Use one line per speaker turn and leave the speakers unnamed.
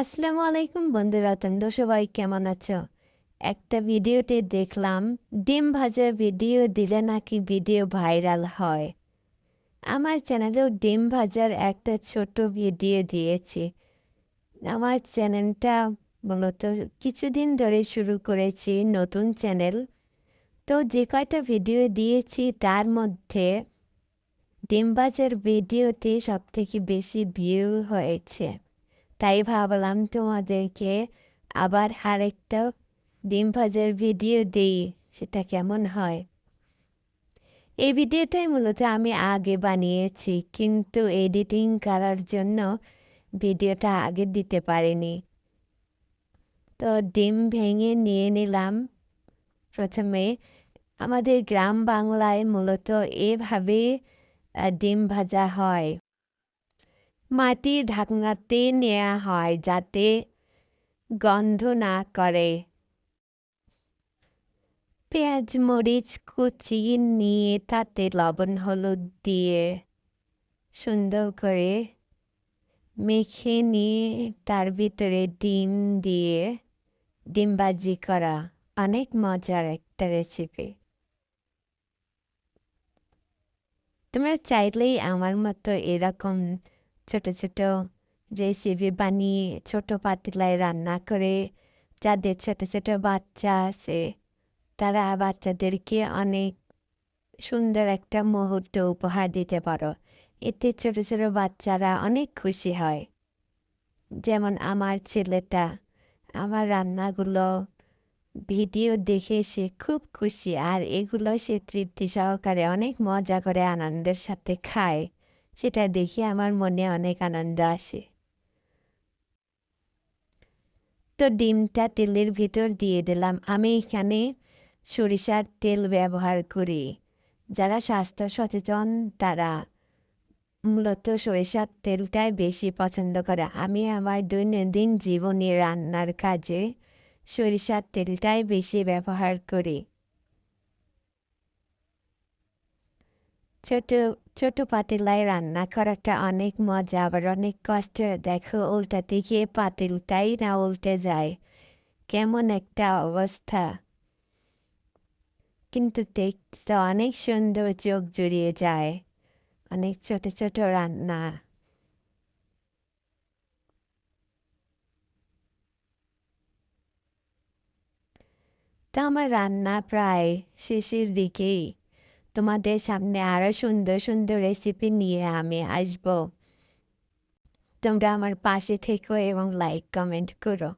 আসসালামু আলাইকুম বন্ধুরা, তোমরা সবাই কেমন আছো? একটা ভিডিওতে দেখলাম ডিম ভাজার ভিডিও দিলে নাকি ভিডিও ভাইরাল হয়। আমার চ্যানেলেও ডিম ভাজার একটা ছোট ভিডিও দিয়েছি। আমার চ্যানেলটা মূলত কিছুদিন ধরে শুরু করেছি, নতুন চ্যানেল। তো যে কয়টা ভিডিও দিয়েছি তার মধ্যে ডিম ভাজার ভিডিওতে সবথেকে বেশি ভিউ হয়েছে। তাই ভাবলাম তোমাদেরকে আবার আরেকটা ডিম ভাজার ভিডিও দিই, সেটা কেমন হয়। এই ভিডিওটাই মূলত আমি আগে বানিয়েছি, কিন্তু এডিটিং করার জন্য ভিডিওটা আগে দিতে পারিনি। তো ডিম ভেঙে নিয়ে নিলাম। প্রথমে আমাদের গ্রাম বাংলায় মূলত এভাবে ডিম ভাজা হয়। মাটির ঢাকনাতে নেওয়া হয় যাতে গন্ধ না করে। পেঁয়াজ মরিচ কুচি নিয়ে তাতে লবণ হলুদ দিয়ে সুন্দর করে মেখে নিয়ে তার ভিতরে ডিম দিয়ে ডিম ভাজি করা অনেক মজার একটা রেসিপি। তোমরা চাইলেই আমার মতো এরকম ছোট ছোট রেসিপি বানিয়ে ছোট পাতিলায় রান্না করে, যাদের ছোট ছোট বাচ্চা আছে তারা বাচ্চাদেরকে অনেক সুন্দর একটা মুহূর্ত উপহার দিতে পারো। এতে ছোট ছোট বাচ্চারা অনেক খুশি হয়। যেমন আমার ছেলেটা আমার রান্নাগুলো ভিডিও দেখে সে খুব খুশি, আর এগুলো সে তৃপ্তি সহকারে অনেক মজা করে আনন্দের সাথে খায়। সেটা দেখে আমার মনে অনেক আনন্দ আসে। তো ডিমটা তেলের ভিতর দিয়ে দিলাম। আমি এখানে সরিষার তেল ব্যবহার করি। যারা স্বাস্থ্য সচেতন তারা মূলত সরিষার তেলটাই বেশি পছন্দ করে। আমি আমার দৈনন্দিন জীবনে রান্নার কাজে সরিষার তেলটাই বেশি ব্যবহার করি। ছোট ছোট পাতিলায় রান্না করাটা অনেক মজা, আবার অনেক কষ্ট। দেখো উল্টাতে গিয়ে পাতিলটাই না উল্টে যায়, কেমন একটা অবস্থা। কিন্তু দেখতে অনেক সুন্দর, চোখ জুড়িয়ে যায়। অনেক ছোট ছোট রান্না। তা আমার রান্না প্রায় শেষের দিকেই। তোমাদের সামনে আরও সুন্দর সুন্দর রেসিপি নিয়ে আমি আসব। তোমরা আমার পাশে থেকো এবং লাইক কমেন্ট করো।